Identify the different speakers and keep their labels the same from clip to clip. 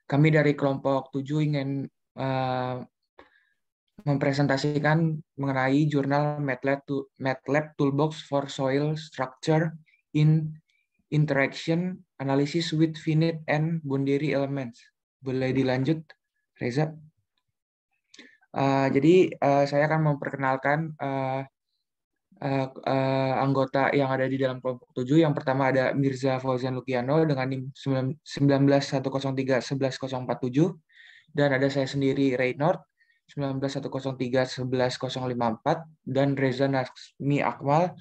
Speaker 1: Kami dari kelompok 7 ingin mempresentasikan mengenai jurnal MATLAB Toolbox for Soil Structure in Interaction Analysis with Finite and Boundary Elements. Boleh dilanjut, Reza? Jadi saya akan memperkenalkan anggota yang ada di dalam kelompok 7. Yang pertama ada Mirza Fauzan Lukiano dengan NIM 19.103.11.047, dan ada saya sendiri Reynord 19.103.11.054, dan Reza Nasmi Akmal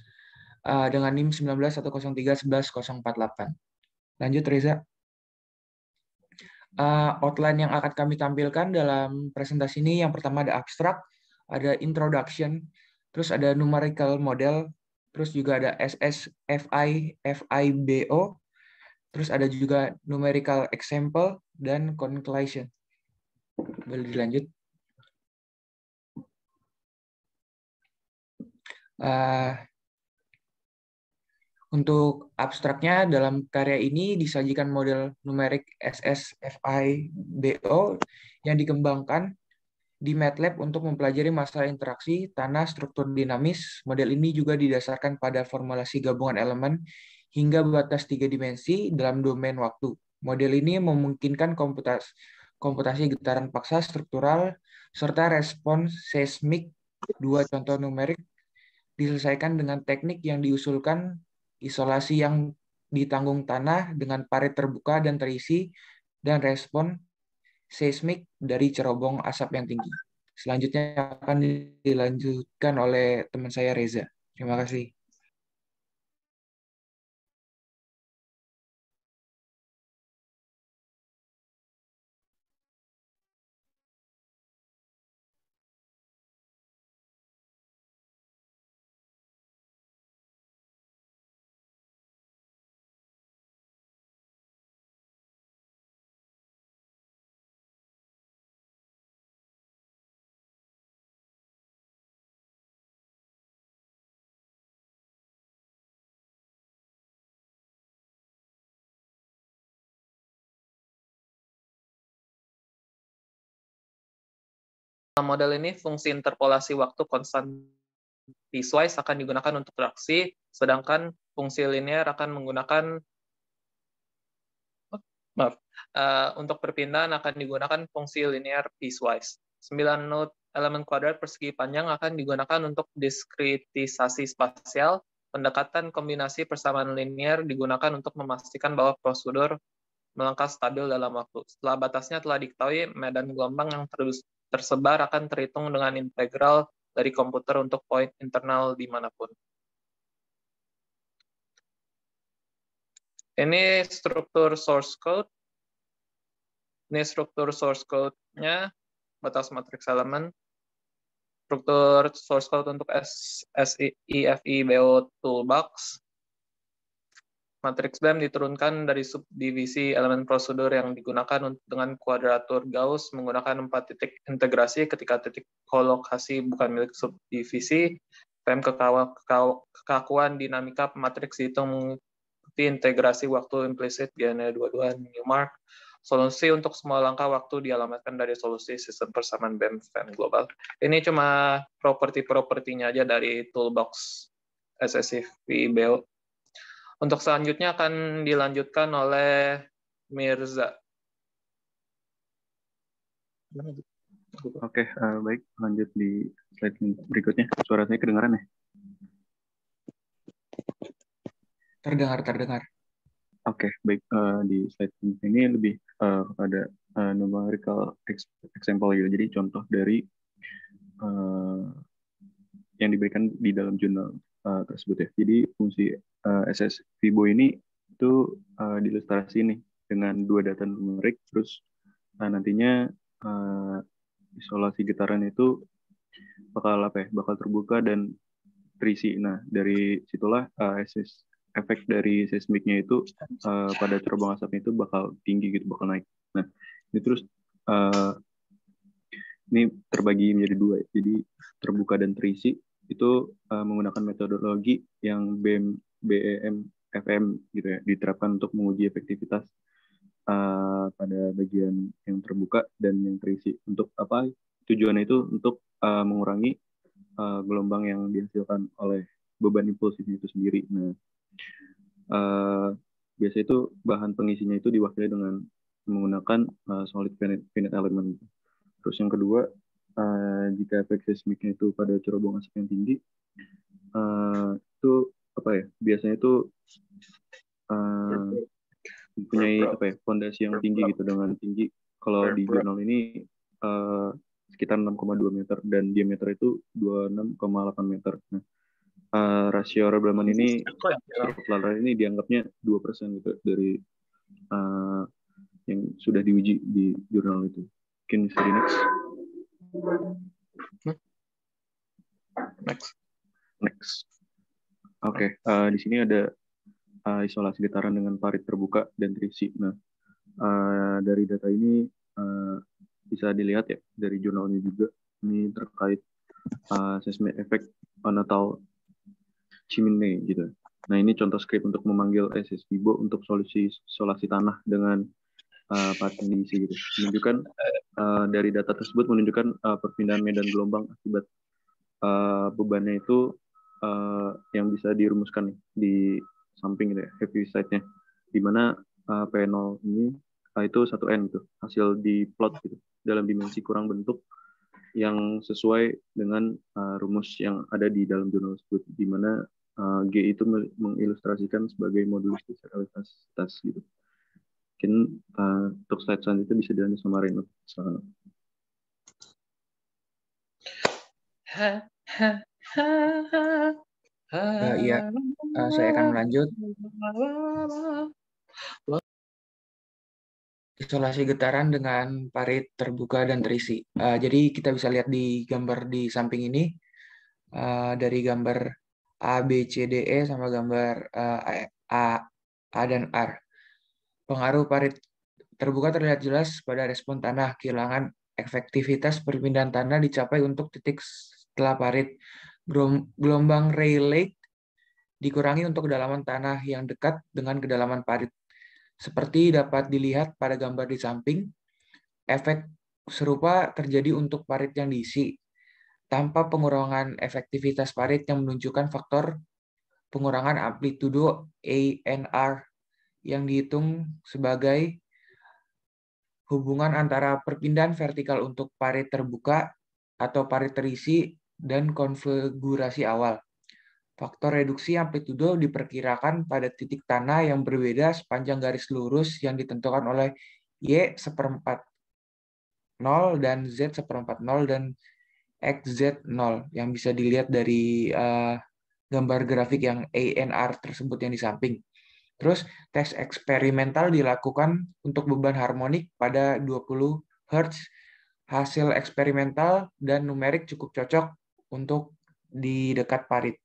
Speaker 1: dengan NIM 19.103.11.048. Lanjut, Reza. Outline yang akan kami tampilkan dalam presentasi ini, yang pertama ada abstrak, ada introduction, terus ada numerical model, terus juga ada SSFI, FIBO, terus ada juga numerical example, dan conclusion. Boleh dilanjut. Untuk abstraknya, dalam karya ini disajikan model numerik SSFIBO yang dikembangkan di MATLAB untuk mempelajari masalah interaksi tanah struktur dinamis. Model ini juga didasarkan pada formulasi gabungan elemen hingga batas 3 dimensi dalam domain waktu. Model ini memungkinkan komputasi getaran paksa struktural serta respons seismik. 2 contoh numerik diselesaikan dengan teknik yang diusulkan isolasi yang ditanggung tanah dengan parit terbuka dan terisi, dan respon seismik dari cerobong asap yang tinggi. Selanjutnya akan dilanjutkan oleh teman saya Reza. Terima kasih.
Speaker 2: Model ini fungsi interpolasi waktu konstan piecewise akan digunakan untuk traksi, sedangkan fungsi linear akan menggunakan untuk perpindahan akan digunakan fungsi linear piecewise. 9 node elemen kuadrat persegi panjang akan digunakan untuk diskritisasi spasial. Pendekatan kombinasi persamaan linear digunakan untuk memastikan bahwa prosedur melangkah stabil dalam waktu. Setelah batasnya telah diketahui, medan gelombang yang tersebar akan terhitung dengan integral dari komputer untuk poin internal dimanapun. Ini struktur source code. Ini struktur source code-nya, batas matriks elemen. Struktur source code untuk SSIFIBO Toolbox. Matriks BEM diturunkan dari subdivisi elemen prosedur yang digunakan dengan kuadratur Gauss menggunakan 4 titik integrasi ketika titik kolokasi bukan milik subdivisi. PM kekakuan dinamika matriks dihitung mengikuti integrasi waktu implisit GN22 Newmark. Solusi untuk semua langkah waktu dialamatkan dari solusi sistem persamaan BEM global. Ini cuma properti-propertinya aja dari toolbox SSIFIBO. Untuk selanjutnya akan dilanjutkan oleh Mirza.
Speaker 3: Oke, baik. Lanjut di slide berikutnya. Suara saya kedengaran ya?
Speaker 1: Terdengar.
Speaker 3: Oke, baik. Di slide ini lebih ada numerical example gitu. Jadi contoh dari yang diberikan di dalam jurnal tersebut ya. Jadi fungsi SSFIBO ini itu diilustrasi nih dengan 2 data numerik, terus nantinya isolasi getaran itu bakal terbuka dan terisi. Nah, dari situlah efek dari seismiknya itu pada cerobong asapnya itu bakal tinggi gitu, bakal naik. Nah, ini terus ini terbagi menjadi 2. Jadi terbuka dan terisi itu menggunakan metodologi yang BEM FM gitu ya, diterapkan untuk menguji efektivitas pada bagian yang terbuka dan yang terisi. Untuk apa? Tujuannya itu untuk mengurangi gelombang yang dihasilkan oleh beban impulsif itu sendiri. Nah, biasanya itu bahan pengisinya itu diwakili dengan menggunakan solid finite element. Terus yang kedua, jika efek seismiknya itu pada cerobong asap yang tinggi, itu apa ya? Biasanya itu mempunyai apa ya? Fondasi yang tinggi gitu, dengan tinggi. Kalau di jurnal ini sekitar 6,2 meter dan diameter itu 26,8 meter. Nah, rasio Rablman ini dianggapnya 2% gitu dari yang sudah diuji di jurnal itu. Mungkin bisa di next. Next. Oke, di sini ada isolasi getaran dengan parit terbuka dan terisi. Nah, dari data ini bisa dilihat ya dari jurnalnya juga, ini terkait seismic effect atau chimney gitu. Nah, ini contoh skrip untuk memanggil SSVibo untuk isolasi tanah dengan parit yang diisi gitu. Menunjukkan dari data tersebut menunjukkan perpindahan medan gelombang akibat bebannya itu yang bisa dirumuskan di samping gitu ya, heavy side-nya, di mana P0 ini itu 1N gitu, hasil di plot gitu dalam dimensi kurang bentuk yang sesuai dengan rumus yang ada di dalam jurnal tersebut, di mana G itu mengilustrasikan sebagai modulus spesialitas gitu. Mungkin untuk slide selanjutnya bisa dilanjut sama Reno.
Speaker 1: Iya, saya akan melanjut. Isolasi getaran dengan parit terbuka dan terisi. Jadi kita bisa lihat di gambar di samping ini, dari gambar A, B, C, D, E sama gambar A dan R. Pengaruh parit terbuka terlihat jelas pada respon tanah. Kehilangan efektivitas perpindahan tanah dicapai untuk titik setelah parit. Gelombang Rayleigh dikurangi untuk kedalaman tanah yang dekat dengan kedalaman parit. Seperti dapat dilihat pada gambar di samping, efek serupa terjadi untuk parit yang diisi, tanpa pengurangan efektivitas parit yang menunjukkan faktor pengurangan amplitudo ANR yang dihitung sebagai hubungan antara perpindahan vertikal untuk parit terbuka atau parit terisi dan konfigurasi awal. Faktor reduksi amplitudo diperkirakan pada titik tanah yang berbeda sepanjang garis lurus yang ditentukan oleh Y1/4 0 dan Z1/4 0 dan XZ 0 yang bisa dilihat dari gambar grafik yang ANR tersebut yang di samping. Terus tes eksperimental dilakukan untuk beban harmonik pada 20 Hz. Hasil eksperimental dan numerik cukup cocok untuk di dekat parit.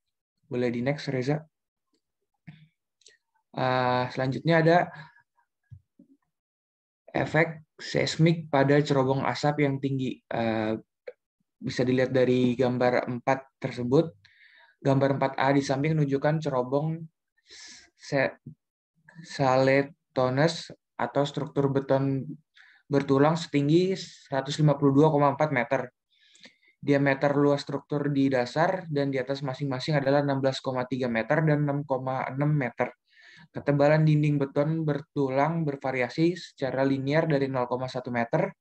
Speaker 1: Boleh di next, Reza. Selanjutnya ada efek seismik pada cerobong asap yang tinggi. Bisa dilihat dari gambar 4 tersebut. Gambar 4A di samping menunjukkan cerobong saletones atau struktur beton bertulang setinggi 152,4 meter. Diameter luas struktur di dasar dan di atas masing-masing adalah 16,3 meter dan 6,6 meter. Ketebalan dinding beton bertulang bervariasi secara linear dari 0,1 meter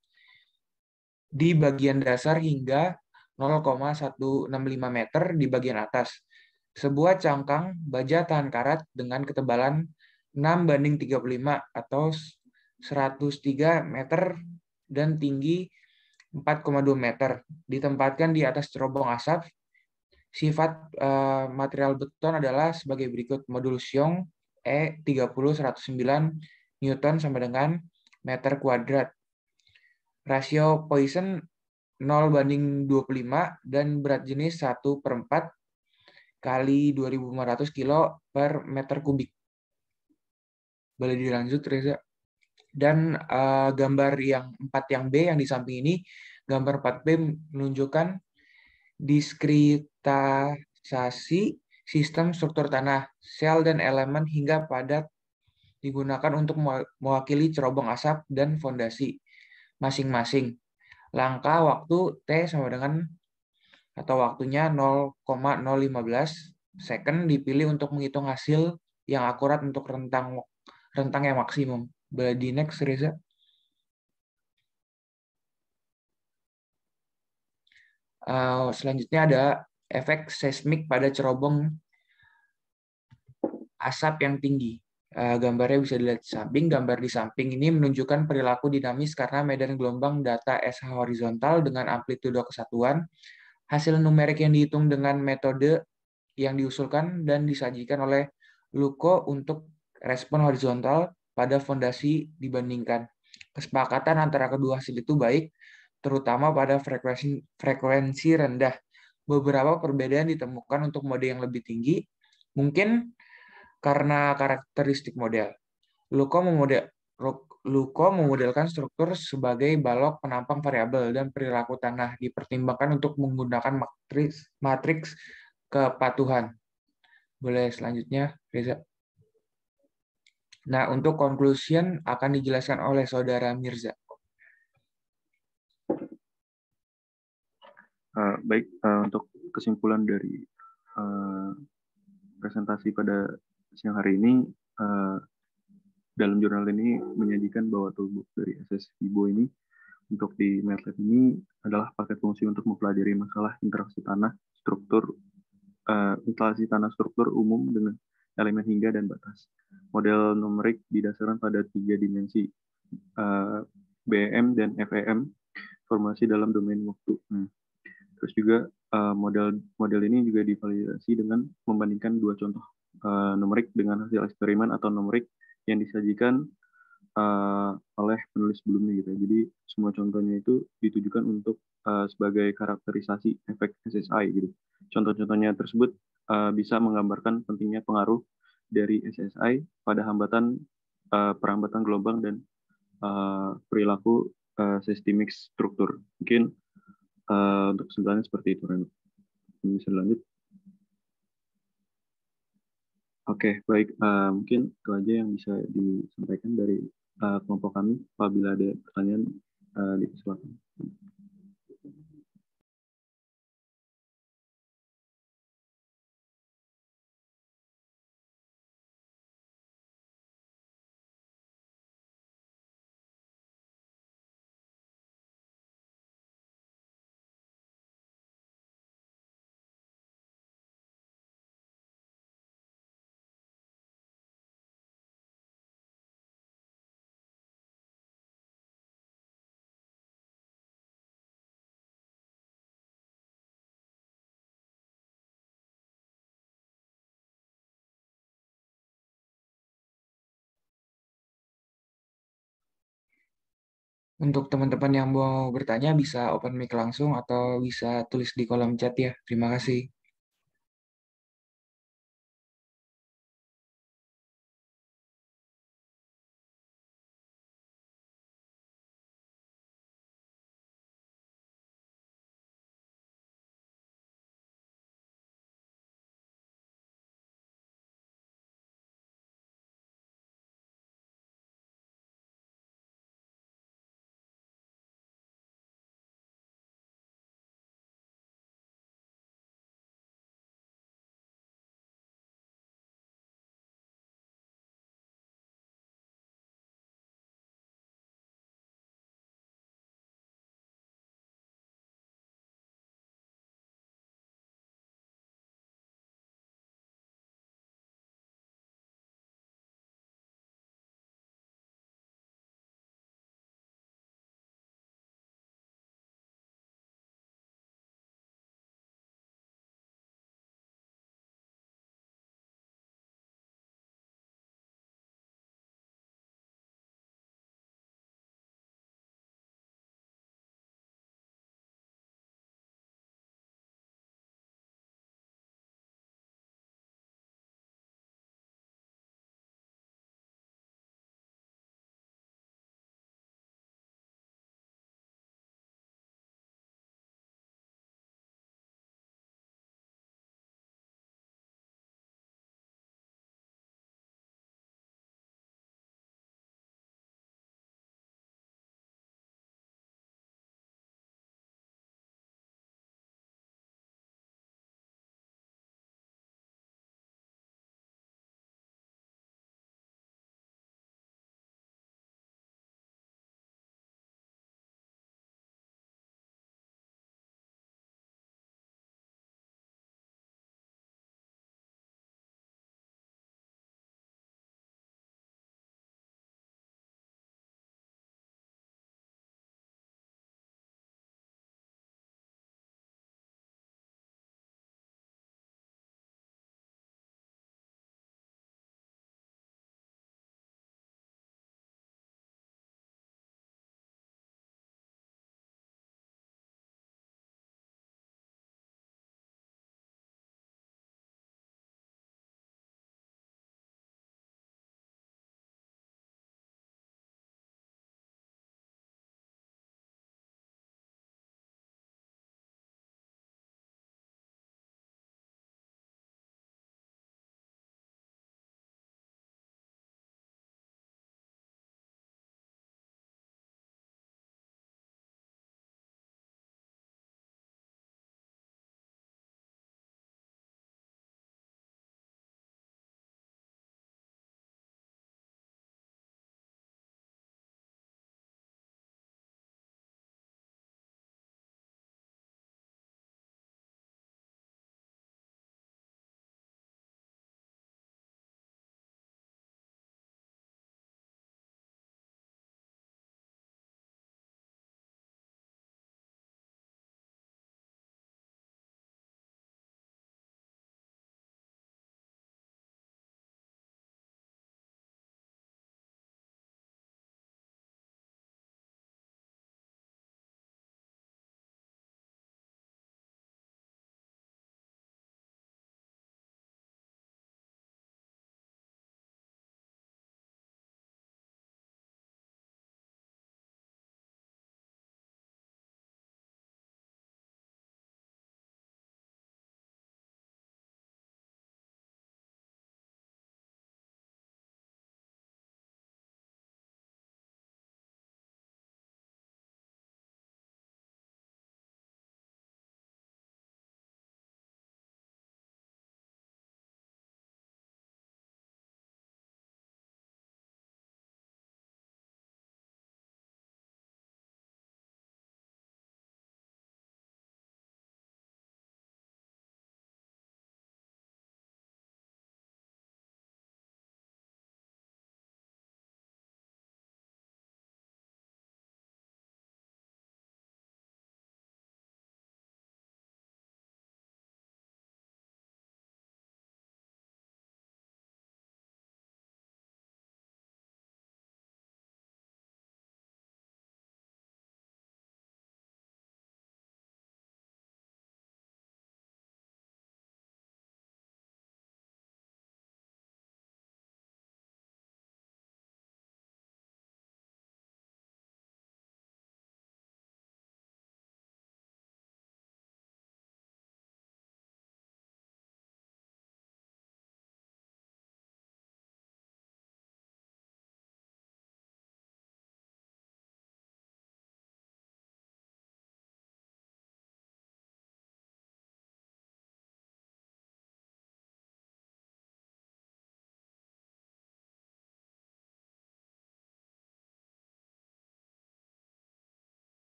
Speaker 1: di bagian dasar hingga 0,165 meter di bagian atas. Sebuah cangkang baja tahan karat dengan ketebalan 6:35 atau 103 meter dan tinggi 4,2 meter ditempatkan di atas cerobong asap. Sifat material beton adalah sebagai berikut: modulus Young E 30/109 Newton sama dengan meter kuadrat. Rasio Poisson 0:25 dan berat jenis 1/4 kali 2.500 kilo per meter kubik. Boleh dilanjut, Reza. Dan gambar yang 4 yang B yang di samping ini, gambar 4B menunjukkan diskritisasi sistem struktur tanah, sel dan elemen hingga pada digunakan untuk mewakili cerobong asap dan fondasi masing-masing. Langkah waktu T sama dengan atau waktunya 0,015 second dipilih untuk menghitung hasil yang akurat untuk rentang yang maksimum. Boleh di next, Reza. Selanjutnya ada efek seismik pada cerobong asap yang tinggi. Gambarnya bisa dilihat di samping. Gambar di samping ini menunjukkan perilaku dinamis karena medan gelombang data SH horizontal dengan amplitudo kesatuan. Hasil numerik yang dihitung dengan metode yang diusulkan dan disajikan oleh Luko untuk respon horizontal pada fondasi dibandingkan. Kesepakatan antara kedua hasil itu baik, terutama pada frekuensi rendah. Beberapa perbedaan ditemukan untuk mode yang lebih tinggi, mungkin karena karakteristik model. Luko memodelkan struktur sebagai balok penampang variabel dan perilaku tanah dipertimbangkan untuk menggunakan matriks kepatuhan. Boleh selanjutnya, Reza. Nah, untuk conclusion akan dijelaskan oleh Saudara Mirza.
Speaker 3: Baik, untuk kesimpulan dari presentasi pada siang hari ini, dalam jurnal ini menyajikan bahwa toolbox dari SS Fibo ini untuk di MATLAB ini adalah paket fungsi untuk mempelajari masalah interaksi tanah, instalasi tanah struktur umum dengan elemen hingga dan batas. Model numerik didasarkan pada 3 dimensi, BEM dan FEM, formasi dalam domain waktu. Terus juga model ini juga divalidasi dengan membandingkan 2 contoh numerik dengan hasil eksperimen atau numerik yang disajikan oleh penulis sebelumnya gitu. Jadi semua contohnya itu ditujukan untuk sebagai karakterisasi efek SSI gitu. Contoh-contohnya tersebut bisa menggambarkan pentingnya pengaruh dari SSI pada perhambatan gelombang dan perilaku systemic struktur. Mungkin untuk kesimpulannya seperti itu, Reno. Bisa lanjut. Oke, baik. Mungkin itu aja yang bisa disampaikan dari kelompok kami. Apabila ada pertanyaan, dipersilakan.
Speaker 1: Untuk teman-teman yang mau bertanya bisa open mic langsung atau bisa tulis di kolom chat ya. Terima kasih.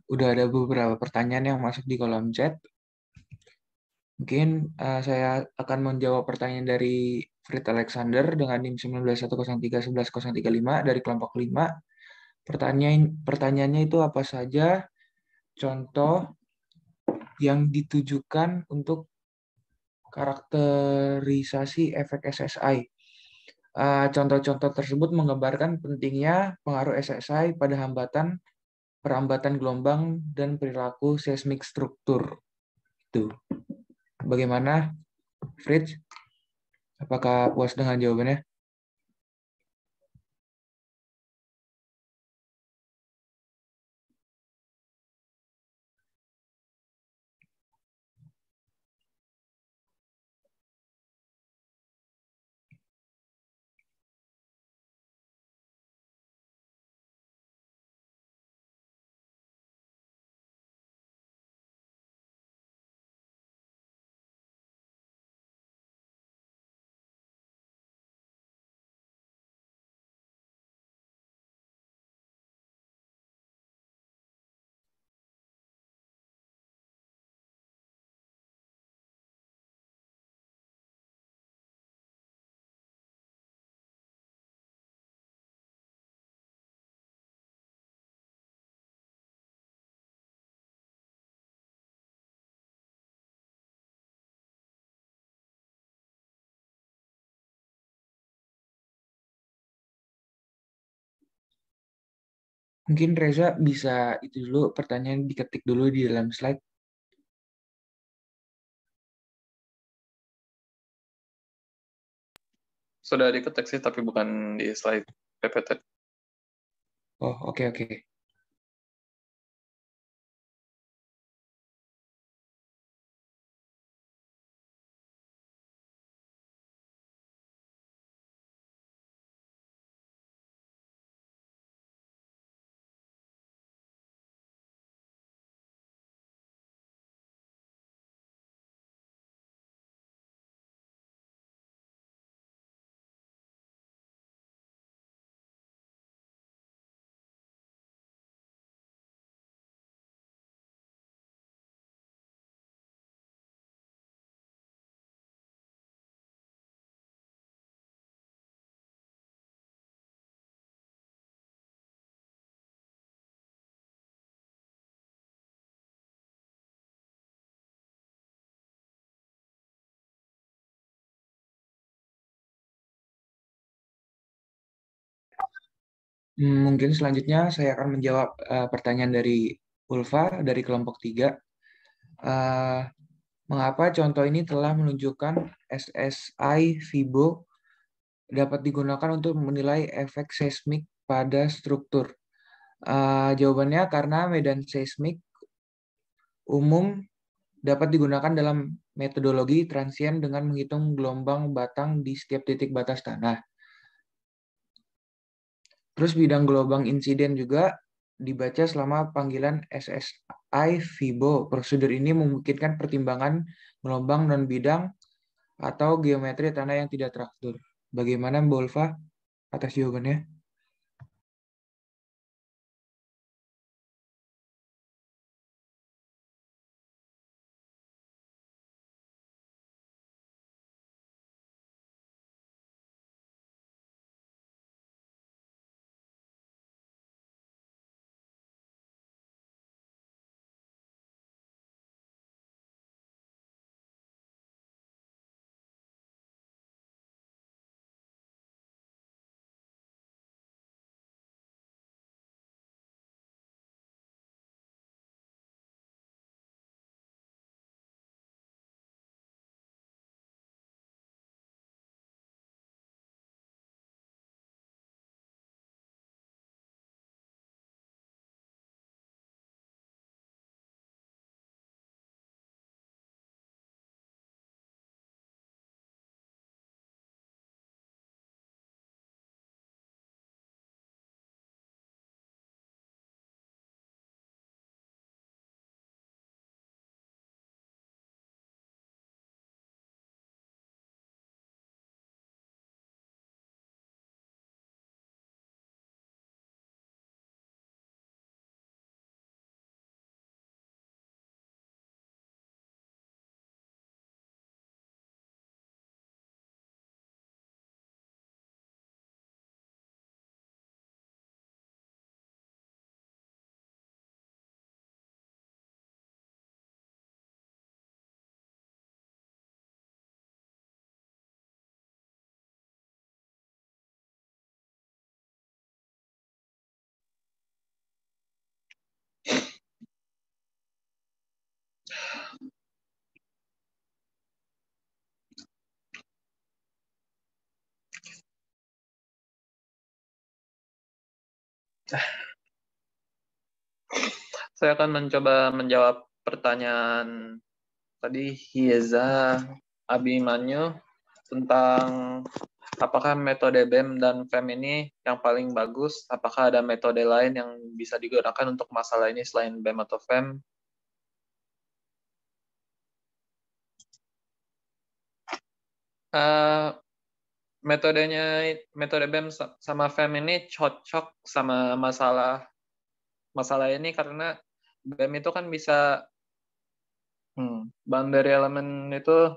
Speaker 1: Udah ada beberapa pertanyaan yang masuk di kolom chat. Mungkin saya akan menjawab pertanyaan dari Frit Alexander dengan NIM 19.103.11.035 dari kelompok 5. Pertanyaannya itu apa saja contoh yang ditujukan untuk karakterisasi efek SSI. Contoh-contoh tersebut menggambarkan pentingnya pengaruh SSI pada perambatan gelombang dan perilaku seismik struktur. Itu. Bagaimana, Fritz? Apakah puas dengan jawabannya? Mungkin Reza bisa itu dulu pertanyaan diketik dulu di dalam slide.
Speaker 2: Sudah diketik sih, tapi bukan di slide PPT.
Speaker 1: Oh, oke. Mungkin selanjutnya saya akan menjawab pertanyaan dari Ulfa dari kelompok 3. Mengapa contoh ini telah menunjukkan SSI Fibo dapat digunakan untuk menilai efek seismik pada struktur? Jawabannya karena medan seismik umum dapat digunakan dalam metodologi transien dengan menghitung gelombang batang di setiap titik batas tanah. Terus bidang gelombang insiden juga dibaca selama panggilan SSI Fibo. Prosedur ini memungkinkan pertimbangan gelombang non-bidang atau geometri tanah yang tidak teratur. Bagaimana Mbak Ulfa atas jawabannya?
Speaker 2: Saya akan mencoba menjawab pertanyaan tadi Hieza Abimanyu tentang apakah metode BEM dan FEM ini yang paling bagus, apakah ada metode lain yang bisa digunakan untuk masalah ini selain BEM atau FEM. Metode BEM sama FEM ini cocok sama masalah ini karena BEM itu kan bisa boundary element itu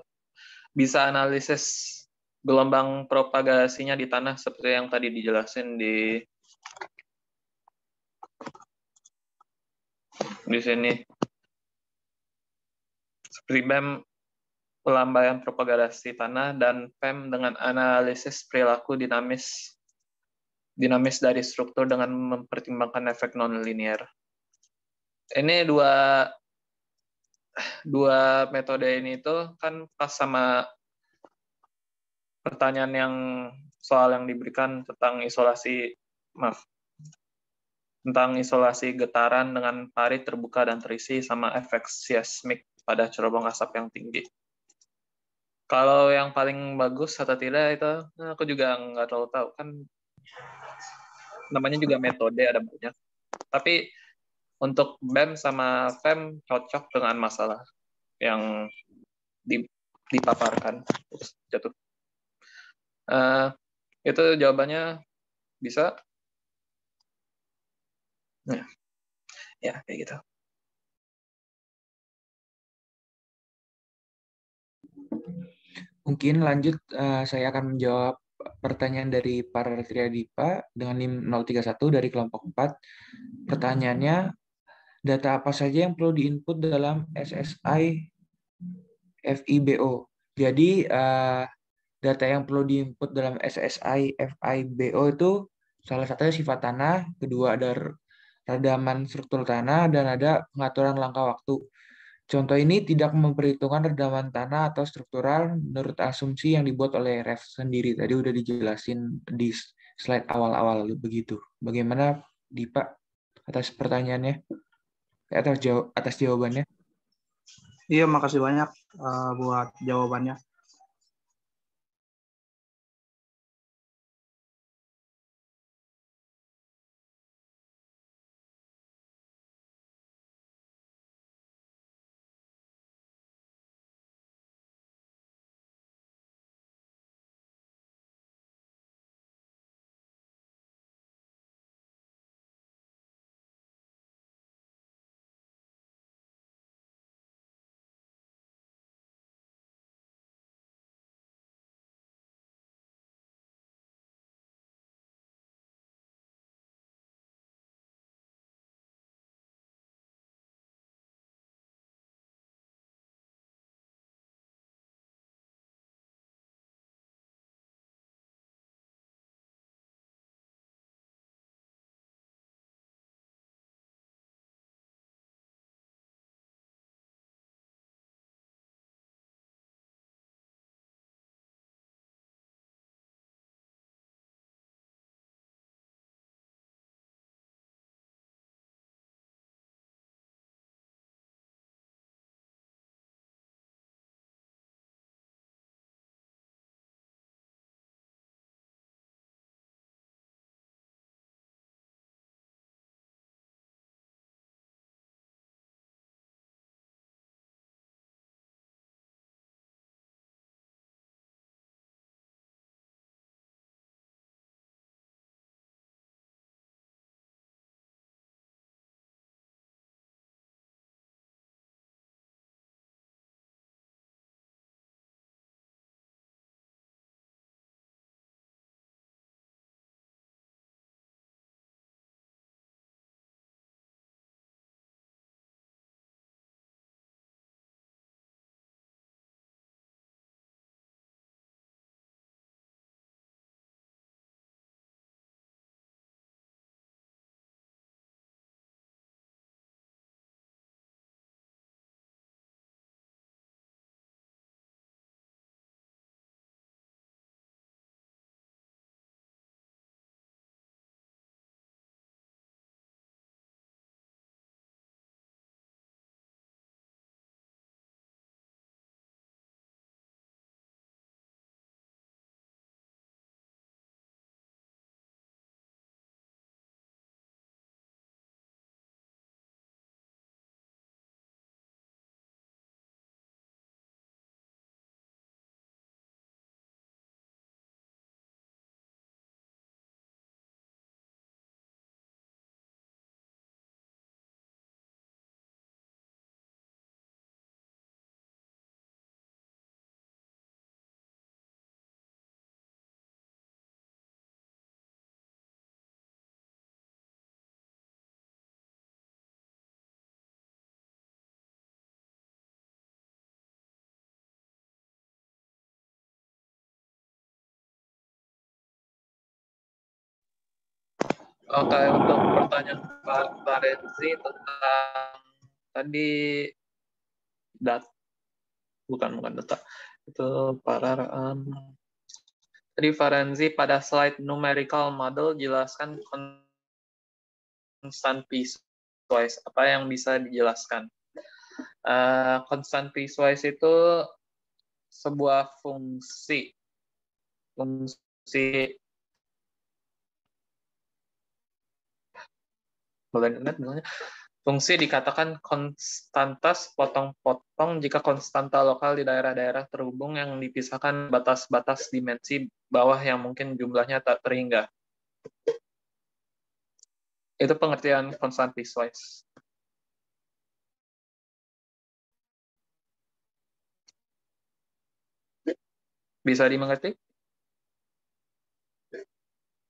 Speaker 2: bisa analisis gelombang propagasinya di tanah seperti yang tadi dijelasin di sini. Seperti BEM pelambaian propagasi tanah dan FEM dengan analisis perilaku dinamis dari struktur dengan mempertimbangkan efek non-linear. Ini dua metode ini itu kan pas sama pertanyaan soal yang diberikan tentang isolasi getaran dengan parit terbuka dan terisi sama efek seismik pada cerobong asap yang tinggi. Kalau yang paling bagus atau tidak itu aku juga nggak terlalu tahu, kan namanya juga metode ada banyak. Tapi untuk BEM sama FEM cocok dengan masalah yang dipaparkan. Jatuh. Itu jawabannya bisa. Ya kayak gitu.
Speaker 1: Mungkin lanjut, saya akan menjawab pertanyaan dari para Triadipa dengan NIM 031 dari kelompok 4. Pertanyaannya, data apa saja yang perlu diinput dalam SSI FIBO? Jadi, data yang perlu diinput dalam SSI FIBO itu salah satunya sifat tanah, kedua ada radaman struktur tanah, dan ada pengaturan langkah waktu. Contoh ini tidak memperhitungkan redaman tanah atau struktural menurut asumsi yang dibuat oleh ref sendiri. Tadi udah dijelasin di slide awal-awal begitu. Bagaimana Dipa atas pertanyaannya? Atas jawabannya?
Speaker 4: Iya, makasih banyak buat jawabannya.
Speaker 2: Oke, untuk pertanyaan Pak Renzi tentang tadi bukan data itu para tadi Farenzi pada slide numerical model jelaskan constant piecewise, apa yang bisa dijelaskan? Constant piecewise itu sebuah fungsi fungsi dikatakan konstantas potong-potong jika konstanta lokal di daerah-daerah terhubung yang dipisahkan batas-batas dimensi bawah yang mungkin jumlahnya tak terhingga. Itu pengertian constant piecewise. Bisa dimengerti?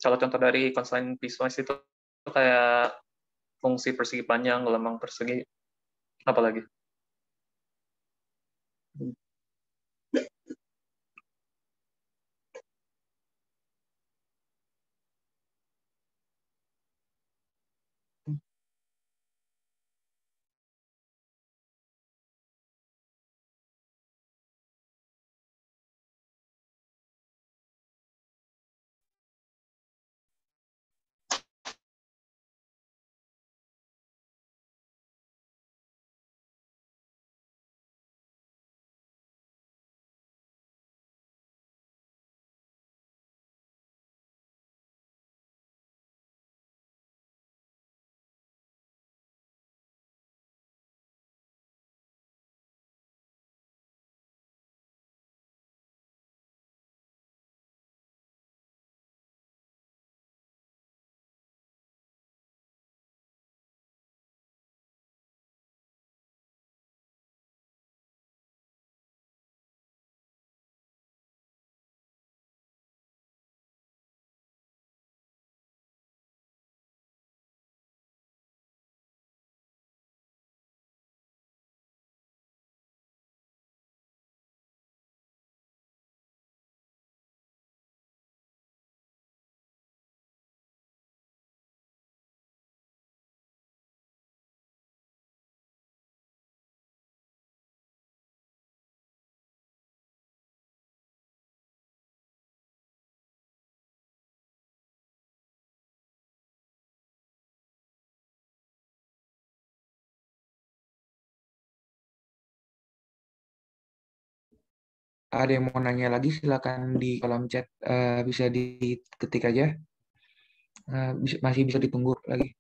Speaker 2: Kalau contoh dari constant piecewise itu kayak fungsi persegi panjang, gelombang persegi, apa lagi?
Speaker 1: Ada yang mau nanya lagi, silakan di kolom chat, bisa diketik aja. Masih bisa ditunggu lagi.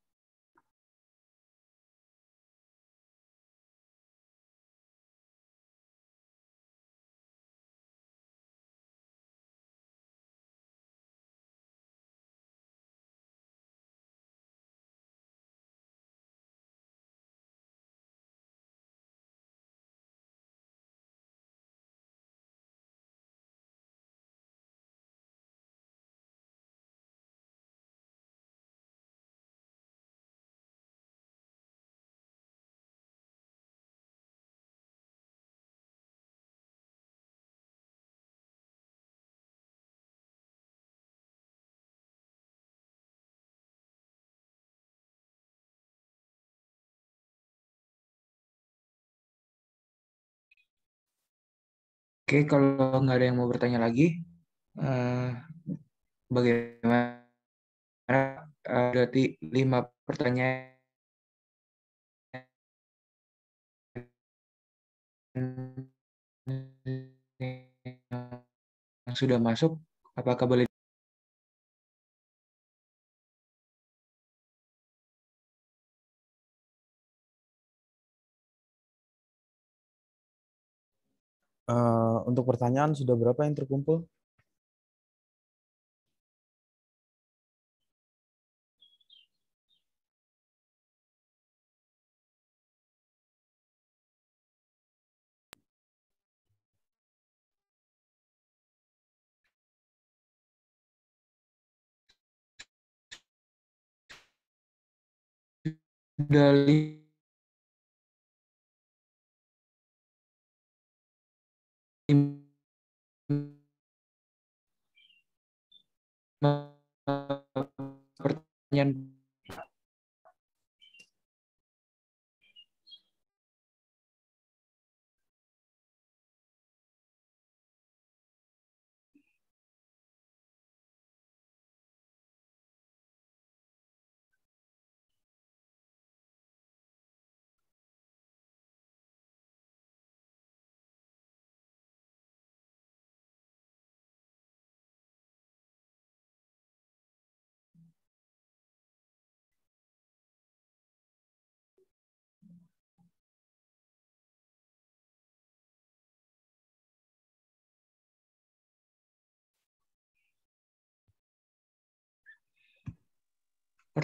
Speaker 1: Oke, kalau nggak ada yang mau bertanya lagi, eh, bagaimana? Berarti 5 pertanyaan yang sudah masuk, apakah boleh?
Speaker 5: Untuk pertanyaan sudah berapa yang terkumpul?
Speaker 1: Sudah 5 pertanyaan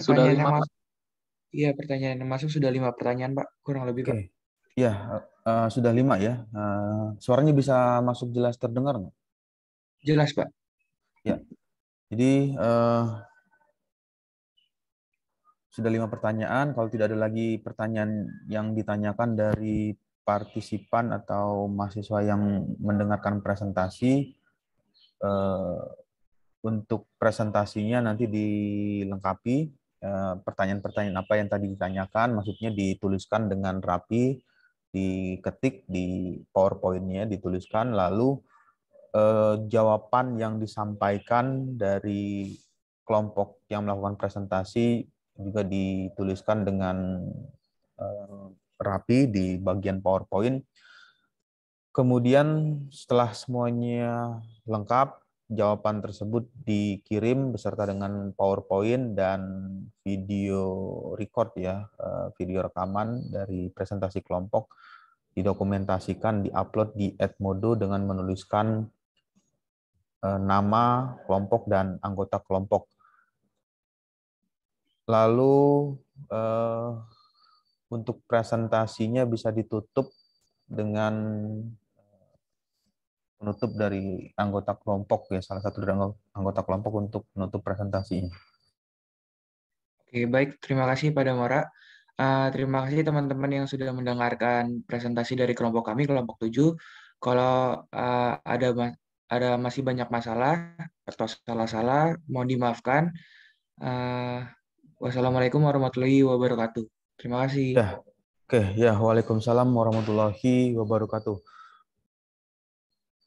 Speaker 2: Sudah
Speaker 1: Pertanyaan yang
Speaker 2: 5, Pak.
Speaker 1: masuk, iya pertanyaan yang masuk sudah 5 pertanyaan, Pak, kurang lebih, Pak.
Speaker 5: Oke. Ya, sudah 5 ya. Suaranya bisa masuk jelas terdengar nggak?
Speaker 1: Jelas, Pak.
Speaker 5: Ya. Jadi sudah 5 pertanyaan. Kalau tidak ada lagi pertanyaan yang ditanyakan dari partisipan atau mahasiswa yang mendengarkan presentasi, untuk presentasinya nanti dilengkapi pertanyaan-pertanyaan apa yang tadi ditanyakan, maksudnya dituliskan dengan rapi, diketik di PowerPoint-nya, dituliskan, lalu jawaban yang disampaikan dari kelompok yang melakukan presentasi juga dituliskan dengan rapi di bagian PowerPoint. Kemudian setelah semuanya lengkap, jawaban tersebut dikirim beserta dengan PowerPoint dan video record ya, video rekaman dari presentasi kelompok, didokumentasikan, diupload di Edmodo dengan menuliskan nama kelompok dan anggota kelompok. Lalu untuk presentasinya bisa ditutup dengan penutup dari anggota kelompok ya, salah satu dari anggota kelompok untuk menutup presentasinya.
Speaker 1: Oke, baik. Terima kasih pada Mora. Terima kasih teman-teman yang sudah mendengarkan presentasi dari kelompok kami, kelompok 7. Kalau ada masih banyak masalah atau salah-salah, mohon dimaafkan. Wassalamualaikum warahmatullahi wabarakatuh. Terima kasih.
Speaker 5: Ya, oke ya, waalaikumsalam warahmatullahi wabarakatuh.